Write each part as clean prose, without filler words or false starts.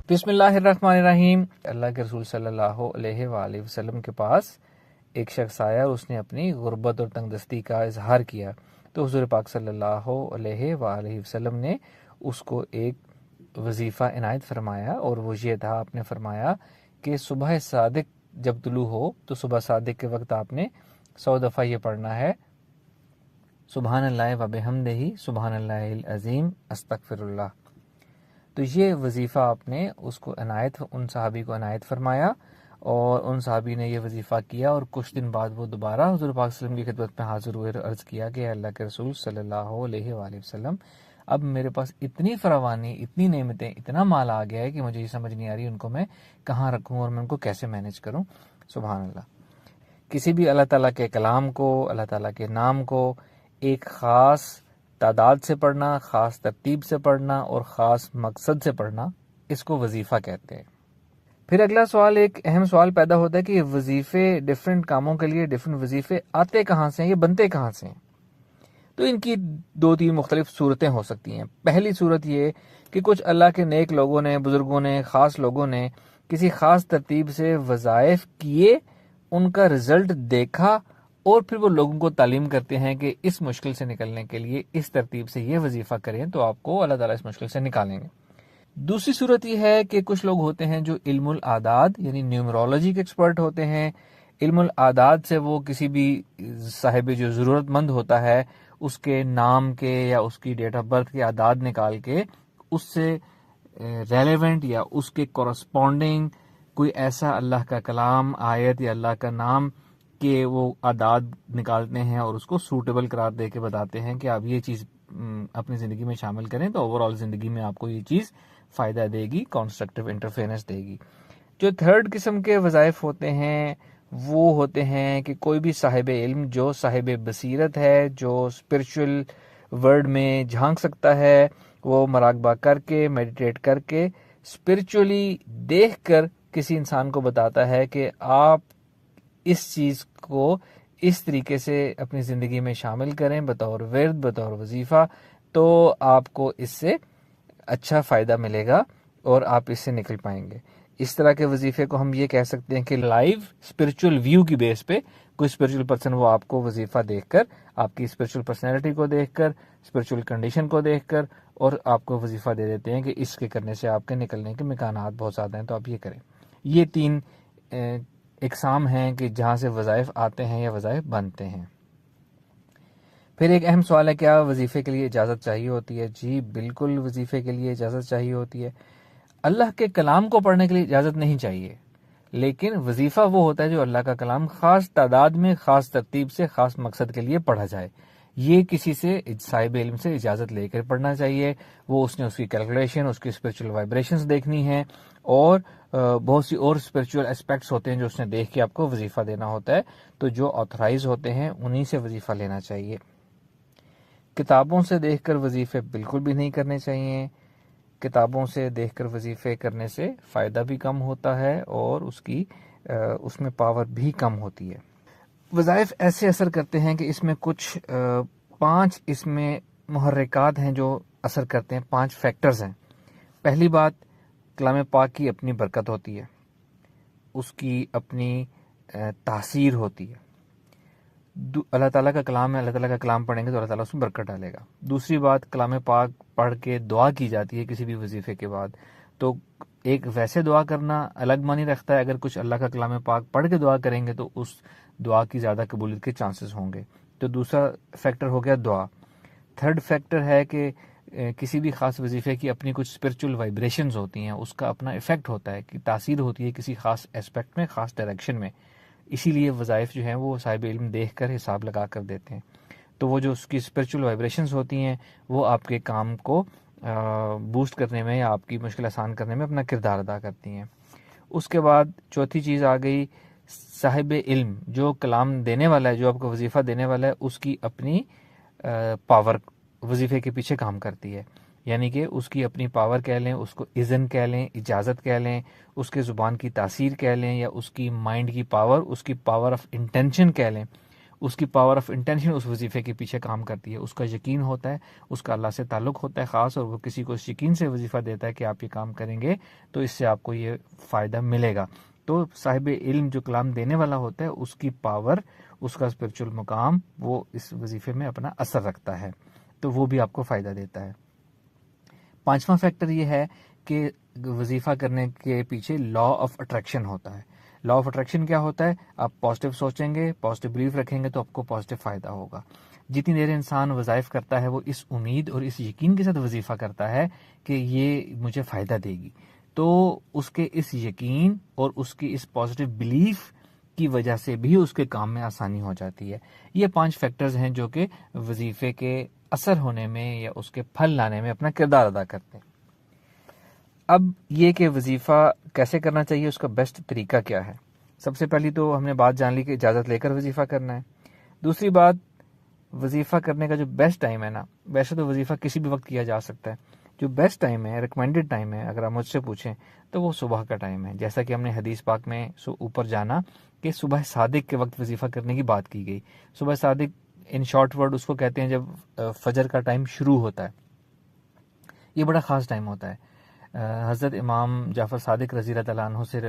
بسم اللہ الرحمن الرحیم۔ اللہ کے رسول صلی اللہ علیہ وآلہ وسلم کے پاس ایک شخص آیا اور اس نے اپنی غربت اور تنگ دستی کا اظہار کیا، تو حضور پاک صلی اللہ علیہ وآلہ وسلم نے اس کو ایک وظیفہ عنایت فرمایا، اور وہ یہ تھا، آپ نے فرمایا کہ صبح صادق جب طلوع ہو تو صبح صادق کے وقت آپ نے 100 دفعہ یہ پڑھنا ہے، سبحان اللہ و بحمدہ سبحان اللہ العظیم استغفر اللہ۔ تو یہ وظیفہ آپ نے اس کو ان صحابی کو عنایت فرمایا، اور ان صحابی نے یہ وظیفہ کیا، اور کچھ دن بعد وہ دوبارہ حضور پاک صلی اللہ علیہ وسلم کی خدمت میں حاضر ہوئے اور عرض کیا کہ اللہ کے رسول صلی اللہ علیہ وآلہ وسلم، اب میرے پاس اتنی فراوانی، اتنی نعمتیں، اتنا مال آ گیا ہے کہ مجھے یہ سمجھ نہیں آ رہی ان کو میں کہاں رکھوں اور میں ان کو کیسے مینیج کروں۔ سبحان اللہ۔ کسی بھی اللہ تعالیٰ کے کلام کو، اللہ تعالیٰ کے نام کو ایک خاص تعداد سے پڑھنا، خاص ترتیب سے پڑھنا اور خاص مقصد سے پڑھنا، اس کو وظیفہ کہتے ہیں۔ پھر اگلا سوال، ایک اہم سوال پیدا ہوتا ہے کہ یہ وظیفے ڈیفرنٹ کاموں کے لیے ڈیفرنٹ وظیفے آتے کہاں سے ہیں، یہ بنتے کہاں سے ہیں؟ تو ان کی 2-3 مختلف صورتیں ہو سکتی ہیں۔ پہلی صورت یہ کہ کچھ اللہ کے نیک لوگوں نے، بزرگوں نے، خاص لوگوں نے کسی خاص ترتیب سے وظائف کیے، ان کا رزلٹ دیکھا، اور پھر وہ لوگوں کو تعلیم کرتے ہیں کہ اس مشکل سے نکلنے کے لیے اس ترتیب سے یہ وظیفہ کریں تو آپ کو اللہ تعالیٰ اس مشکل سے نکالیں گے۔ دوسری صورت یہ ہے کہ کچھ لوگ ہوتے ہیں جو علم الاعداد یعنی نیومرولوجی کے ایکسپرٹ ہوتے ہیں۔ علم الاعداد سے وہ کسی بھی صاحب جو ضرورت مند ہوتا ہے اس کے نام کے یا اس کی ڈیٹ آف برتھ کے اعداد نکال کے اس سے ریلیونٹ یا اس کے کورسپونڈنگ کوئی ایسا اللہ کا کلام، آیت یا اللہ کا نام کہ وہ اعداد نکالتے ہیں اور اس کو سوٹیبل قرار دے کے بتاتے ہیں کہ آپ یہ چیز اپنی زندگی میں شامل کریں تو اوور آل زندگی میں آپ کو یہ چیز فائدہ دے گی، کنسٹرکٹیو انٹرفیرنس دے گی۔ جو تھرڈ قسم کے وظائف ہوتے ہیں وہ ہوتے ہیں کہ کوئی بھی صاحب علم جو صاحب بصیرت ہے، جو اسپرچل ورڈ میں جھانک سکتا ہے، وہ مراقبہ کر کے، میڈیٹیٹ کر کے، اسپرچولی دیکھ کر کسی انسان کو بتاتا ہے کہ آپ اس چیز کو اس طریقے سے اپنی زندگی میں شامل کریں بطور ورد، بطور وظیفہ، تو آپ کو اس سے اچھا فائدہ ملے گا اور آپ اس سے نکل پائیں گے۔ اس طرح کے وظیفے کو ہم یہ کہہ سکتے ہیں کہ لائیو اسپرچل ویو کی بیس پہ کوئی اسپرچل پرسن وہ آپ کو وظیفہ دیکھ کر، آپ کی اسپرچل پرسنالٹی کو دیکھ کر، اسپرچل کنڈیشن کو دیکھ کر، اور آپ کو وظیفہ دے دیتے ہیں کہ اس کے کرنے سے آپ کے نکلنے کے امکانات بہت زیادہ ہیں تو آپ یہ کریں۔ یہ 3 اقسام ہیں کہ جہاں سے وظائف آتے ہیں یا وظائف بنتے ہیں۔ پھر ایک اہم سوال ہے، کیا وظیفے کے لیے اجازت چاہیے ہوتی ہے؟ جی بالکل، وظیفے کے لیے اجازت چاہیے ہوتی ہے۔ اللہ کے کلام کو پڑھنے کے لیے اجازت نہیں چاہیے، لیکن وظیفہ وہ ہوتا ہے جو اللہ کا کلام خاص تعداد میں، خاص ترتیب سے، خاص مقصد کے لیے پڑھا جائے۔ یہ کسی سے، صاحب علم سے اجازت لے کر پڑھنا چاہیے۔ وہ اس نے اس کی کیلکولیشن، اس کی اسپرچل وائبریشنز دیکھنی ہے، اور بہت سی اور اسپرچل اسپیکٹس ہوتے ہیں جو اس نے دیکھ کے آپ کو وظیفہ دینا ہوتا ہے۔ تو جو آتھرائز ہوتے ہیں انہی سے وظیفہ لینا چاہیے۔ کتابوں سے دیکھ کر وظیفے بالکل بھی نہیں کرنے چاہیے۔ کتابوں سے دیکھ کر وظیفے کرنے سے فائدہ بھی کم ہوتا ہے اور اس میں پاور بھی کم ہوتی ہے۔ وظائف ایسے اثر کرتے ہیں کہ اس میں کچھ 5 اس میں محرکات ہیں جو اثر کرتے ہیں، 5 فیکٹرز ہیں۔ پہلی بات، کلام پاک کی اپنی برکت ہوتی ہے، اس کی اپنی تاثیر ہوتی ہے۔ اللہ تعالیٰ کا کلام ہے، اللہ تعالیٰ کا کلام پڑھیں گے تو اللہ تعالیٰ اس میں برکت ڈالے گا۔ دوسری بات، کلام پاک پڑھ کے دعا کی جاتی ہے کسی بھی وظیفے کے بعد، تو ایک ویسے دعا کرنا الگ معنی رکھتا ہے، اگر کچھ اللہ کا کلام پاک پڑھ کے دعا کریں گے تو اس دعا کی زیادہ قبولیت کے چانسز ہوں گے۔ تو دوسرا فیکٹر ہو گیا دعا۔ تھرڈ فیکٹر ہے کہ کسی بھی خاص وظیفے کی اپنی کچھ اسپرچل وائبریشنز ہوتی ہیں، اس کا اپنا ایفیکٹ ہوتا ہے کہ تاثیر ہوتی ہے کسی خاص اسپیکٹ میں، خاص ڈائریکشن میں۔ اسی لیے وظائف جو ہیں وہ صاحب علم دیکھ کر حساب لگا کر دیتے ہیں، تو وہ جو اس کی اسپرچل وائبریشنز ہوتی ہیں وہ آپ کے کام کو بوسٹ کرنے میں یا آپ کی مشکل آسان کرنے میں اپنا کردار ادا کرتی ہیں۔ اس کے بعد چوتھی چیز آ گئی، صاحب علم جو کلام دینے والا ہے، جو آپ کو وظیفہ دینے والا ہے، اس کی اپنی پاور وظیفے کے پیچھے کام کرتی ہے، یعنی کہ اس کی اپنی پاور کہہ لیں، اس کو اذن کہہ لیں، اجازت کہہ لیں، اس کے زبان کی تاثیر کہہ لیں، یا اس کی مائنڈ کی پاور، اس کی پاور آف انٹینشن کہہ لیں، اس کی پاور آف انٹینشن اس وظیفے کے پیچھے کام کرتی ہے، اس کا یقین ہوتا ہے، اس کا اللہ سے تعلق ہوتا ہے خاص، اور وہ کسی کو اس یقین سے وظیفہ دیتا ہے کہ آپ یہ کام کریں گے تو اس سے آپ کو یہ فائدہ ملے گا. تو صاحب علم جو کلام دینے والا ہوتا ہے اس کی پاور، اس کا اسپرچل مقام، وہ اس وظیفے میں اپنا اثر رکھتا ہے، تو وہ بھی آپ کو فائدہ دیتا ہے. 5واں فیکٹر یہ ہے کہ وظیفہ کرنے کے پیچھے لا آف اٹریکشن ہوتا ہے. لا آف اٹریکشن کیا ہوتا ہے؟ آپ پازیٹیو سوچیں گے، پازیٹیو بلیف رکھیں گے تو آپ کو پازیٹیو فائدہ ہوگا. جتنی دیر انسان وظائف کرتا ہے وہ اس امید اور اس یقین کے ساتھ وظیفہ کرتا ہے کہ یہ مجھے فائدہ دے گی، تو اس کے اس یقین اور اس کی اس پازیٹیو بلیف کی وجہ سے بھی اس کے کام میں آسانی ہو جاتی ہے. یہ 5 فیکٹرز ہیں جو کہ وظیفے کے اثر ہونے میں یا اس کے پھل لانے میں اپنا کردار ادا کرتے ہیں. اب یہ کہ وظیفہ کیسے کرنا چاہیے، اس کا بیسٹ طریقہ کیا ہے. سب سے پہلی تو ہم نے بات جان لی کہ اجازت لے کر وظیفہ کرنا ہے. دوسری بات، وظیفہ کرنے کا جو بیسٹ ٹائم ہے نا، ویسے تو وظیفہ کسی بھی وقت کیا جا سکتا ہے، جو بیسٹ ٹائم ہے، ریکمینڈڈ ٹائم ہے، اگر آپ مجھ سے پوچھیں تو وہ صبح کا ٹائم ہے. جیسا کہ ہم نے حدیث پاک میں اوپر جانا کہ صبح صادق کے وقت وظیفہ کرنے کی بات کی گئی. صبح صادق ان شارٹ ورڈ اس کو کہتے ہیں جب فجر کا ٹائم شروع ہوتا ہے. یہ بڑا خاص ٹائم ہوتا ہے. حضرت امام جعفر صادق رضی اللہ تعالیٰ عنہ سے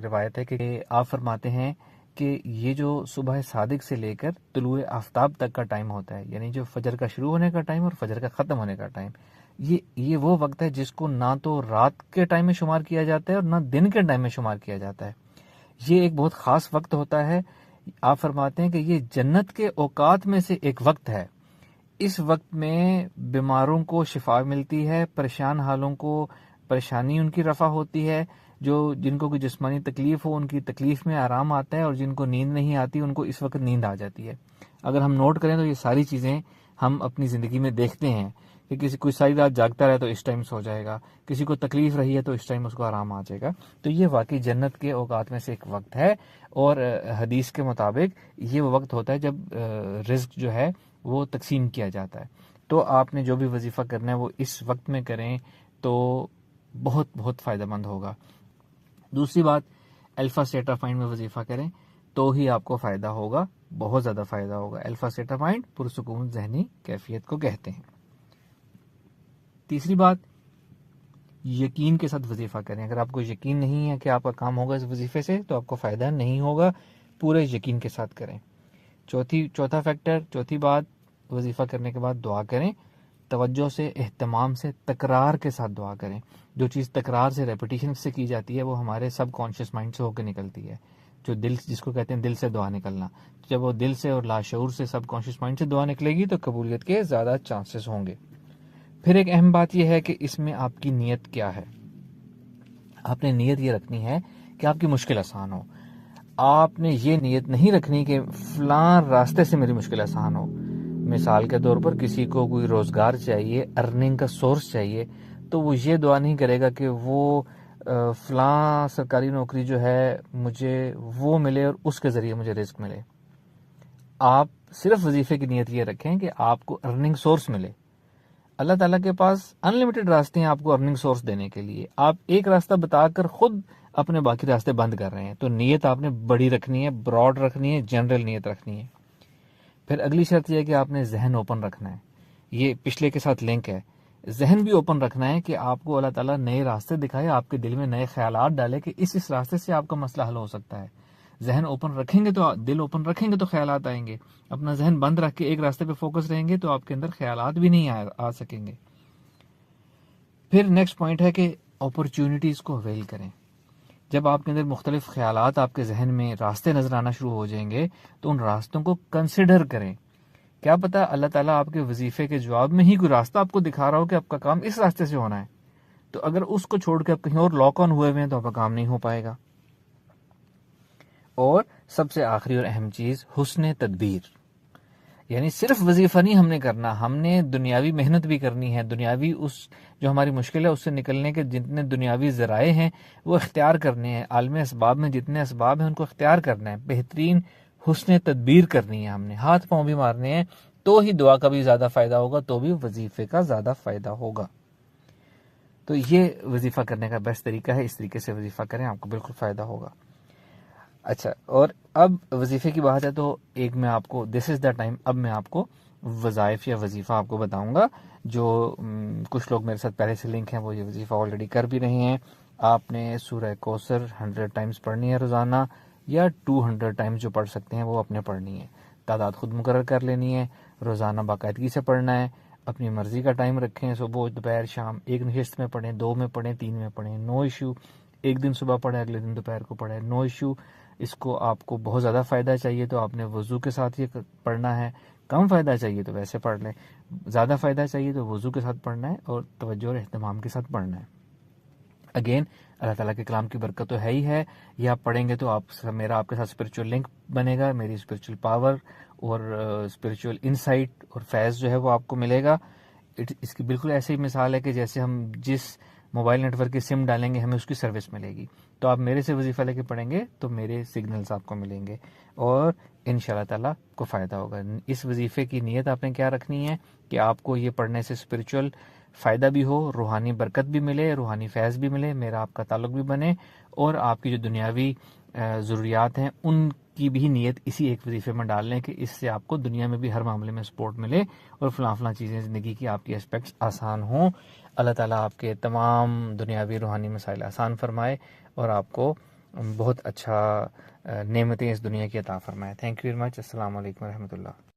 روایت ہے کہ آپ فرماتے ہیں کہ یہ جو صبح صادق سے لے کر طلوع آفتاب تک کا ٹائم ہوتا ہے، یعنی جو فجر کا شروع ہونے کا ٹائم اور فجر کا ختم ہونے کا ٹائم، یہ وہ وقت ہے جس کو نہ تو رات کے ٹائم میں شمار کیا جاتا ہے اور نہ دن کے ٹائم میں شمار کیا جاتا ہے. یہ ایک بہت خاص وقت ہوتا ہے. آپ فرماتے ہیں کہ یہ جنت کے اوقات میں سے ایک وقت ہے. اس وقت میں بیماروں کو شفا ملتی ہے، پریشان حالوں کو پریشانی ان کی رفع ہوتی ہے، جن کو کوئی جسمانی تکلیف ہو ان کی تکلیف میں آرام آتا ہے، اور جن کو نیند نہیں آتی ان کو اس وقت نیند آ جاتی ہے. اگر ہم نوٹ کریں تو یہ ساری چیزیں ہم اپنی زندگی میں دیکھتے ہیں کہ کوئی ساری رات جاگتا رہے تو اس ٹائم سو جائے گا، کسی کو تکلیف رہی ہے تو اس ٹائم اس کو آرام آ جائے گا. تو یہ واقعی جنت کے اوقات میں سے ایک وقت ہے، اور حدیث کے مطابق یہ وہ وقت ہوتا ہے جب رزق جو ہے وہ تقسیم کیا جاتا ہے. تو آپ نے جو بھی وظیفہ کرنا ہے وہ اس وقت میں کریں تو بہت بہت فائدہ مند ہوگا. دوسری بات، الفا سیٹا مائنڈ میں وظیفہ کریں تو ہی آپ کو فائدہ ہوگا، بہت زیادہ فائدہ ہوگا. الفا سیٹا مائنڈ پرسکون ذہنی کیفیت کو کہتے ہیں. تیسری بات، یقین کے ساتھ وظیفہ کریں. اگر آپ کو یقین نہیں ہے کہ آپ کا کام ہوگا اس وظیفے سے تو آپ کو فائدہ نہیں ہوگا. پورے یقین کے ساتھ کریں. چوتھا فیکٹر، چوتھی بات، وظیفہ کرنے کے بعد دعا کریں. توجہ سے، اہتمام سے، تکرار کے ساتھ دعا کریں. جو چیز تکرار سے، ریپیٹیشن سے کی جاتی ہے وہ ہمارے سب کانشیس مائنڈ سے ہو کے نکلتی ہے. جو دل، جس کو کہتے ہیں دل سے دعا نکلنا، جب وہ دل سے اور لاشعور سے، سب کانشیس مائنڈ سے دعا نکلے گی تو قبولیت کے زیادہ چانسز ہوں گے. پھر ایک اہم بات یہ ہے کہ اس میں آپ کی نیت کیا ہے. آپ نے نیت یہ رکھنی ہے کہ آپ کی مشکل آسان ہو. آپ نے یہ نیت نہیں رکھنی کہ فلاں راستے سے میری مشکل آسان ہو. مثال کے طور پر کسی کو کوئی روزگار چاہیے، ارننگ کا سورس چاہیے، تو وہ یہ دعا نہیں کرے گا کہ وہ فلاں سرکاری نوکری جو ہے مجھے وہ ملے اور اس کے ذریعے مجھے رزق ملے. آپ صرف وظیفے کی نیت یہ رکھیں کہ آپ کو ارننگ سورس ملے. اللہ تعالیٰ کے پاس ان لمیٹڈ راستے ہیں آپ کو ارننگ سورس دینے کے لیے. آپ ایک راستہ بتا کر خود اپنے باقی راستے بند کر رہے ہیں. تو نیت آپ نے بڑی رکھنی ہے، براڈ رکھنی ہے، جنرل نیت رکھنی ہے. پھر اگلی شرط یہ ہے کہ آپ نے ذہن اوپن رکھنا ہے. یہ پچھلے کے ساتھ لنک ہے. ذہن بھی اوپن رکھنا ہے کہ آپ کو اللہ تعالیٰ نئے راستے دکھائے، آپ کے دل میں نئے خیالات ڈالے کہ اس راستے سے آپ کا مسئلہ حل ہو سکتا ہے. ذہن اوپن رکھیں گے تو، دل اوپن رکھیں گے تو خیالات آئیں گے. اپنا ذہن بند رکھ کے ایک راستے پہ فوکس رہیں گے تو آپ کے اندر خیالات بھی نہیں آ سکیں گے. پھر نیکسٹ پوائنٹ ہے کہ اپرچونٹیز کو اویل کریں. جب آپ کے اندر مختلف خیالات آپ کے ذہن میں راستے نظر آنا شروع ہو جائیں گے تو ان راستوں کو کنسیڈر کریں. کیا پتا اللہ تعالیٰ آپ کے وظیفے کے جواب میں ہی کوئی راستہ آپ کو دکھا رہا ہو کہ آپ کا کام اس راستے سے ہونا ہے. تو اگر اس کو چھوڑ کے آپ کہیں اور لاک آن ہوئے ہوئے ہیں تو آپ کا کام نہیں ہو پائے گا. اور سب سے آخری اور اہم چیز، حسن تدبیر. یعنی صرف وظیفہ نہیں ہم نے کرنا، ہم نے دنیاوی محنت بھی کرنی ہے. دنیاوی اس جو ہماری مشکل ہے اس سے نکلنے کے جتنے دنیاوی ذرائع ہیں وہ اختیار کرنے ہیں. عالم اسباب میں جتنے اسباب ہیں ان کو اختیار کرنا ہے. بہترین حسن تدبیر کرنی ہے. ہم نے ہاتھ پاؤں بھی مارنے ہیں. تو ہی دعا کا بھی زیادہ فائدہ ہوگا، تو بھی وظیفے کا زیادہ فائدہ ہوگا. تو یہ وظیفہ کرنے کا بیسٹ طریقہ ہے. اس طریقے سے وظیفہ کریں، آپ کو بالکل فائدہ ہوگا. اچھا، اور اب وظیفے کی بات ہے تو ایک میں آپ کو دس از دا ٹائم، اب میں آپ کو وظائف یا وظیفہ آپ کو بتاؤں گا جو کچھ لوگ میرے ساتھ پہلے سے لنک ہیں وہ یہ وظیفہ آلریڈی کر بھی رہے ہیں. آپ نے سورہ کوثر 100 ٹائمز پڑھنی ہے روزانہ، یا 200 ٹائمز جو پڑھ سکتے ہیں وہ اپنے پڑھنی ہے. تعداد خود مقرر کر لینی ہے، روزانہ باقاعدگی سے پڑھنا ہے، اپنی مرضی کا ٹائم رکھیں، صبح دوپہر شام، ایک نشست میں پڑھیں، 2 میں پڑھیں، 3 میں پڑھیں، نو ایشو. ایک دن صبح پڑھیں، اگلے دن دوپہر کو پڑھیں، نو ایشو. اس کو آپ کو بہت زیادہ فائدہ چاہیے تو آپ نے وضو کے ساتھ یہ پڑھنا ہے، کم فائدہ چاہیے تو ویسے پڑھ لیں، زیادہ فائدہ چاہیے تو وضو کے ساتھ پڑھنا ہے اور توجہ اور اہتمام کے ساتھ پڑھنا ہے. اگین اللہ تعالیٰ کے کلام کی برکت تو ہے ہی ہے، یہ آپ پڑھیں گے تو میرا آپ کے ساتھ اسپرچول لنک بنے گا، میری اسپرچول پاور اور اسپرچول انسائٹ اور فیض جو ہے وہ آپ کو ملے گا. اس کی بالکل ایسی ہی مثال ہے کہ جیسے ہم جس موبائل نیٹ ورک کی سم ڈالیں گے ہمیں اس کی سروس ملے گی، تو آپ میرے سے وظیفہ لے کے پڑھیں گے تو میرے سگنلز آپ کو ملیں گے اور ان شاء اللہ تعالیٰ کو فائدہ ہوگا. اس وظیفے کی نیت آپ نے کیا رکھنی ہے کہ آپ کو یہ پڑھنے سے اسپرچول فائدہ بھی ہو، روحانی برکت بھی ملے، روحانی فیض بھی ملے، میرا آپ کا تعلق بھی بنے، اور آپ کی جو دنیاوی ضروریات ہیں ان کی بھی نیت اسی ایک وظیفے میں ڈال لیں کہ اس سے آپ کو دنیا میں بھی ہر معاملے میں سپورٹ ملے اور فلاں چیزیں زندگی کی آپ کی اسپیکٹس آسان ہوں. اللہ تعالیٰ آپ کے تمام دنیاوی روحانی مسائل آسان فرمائے اور آپ کو بہت اچھا نعمتیں اس دنیا کی عطا فرمائے. Thank you very much. السلام علیکم ورحمۃ اللہ.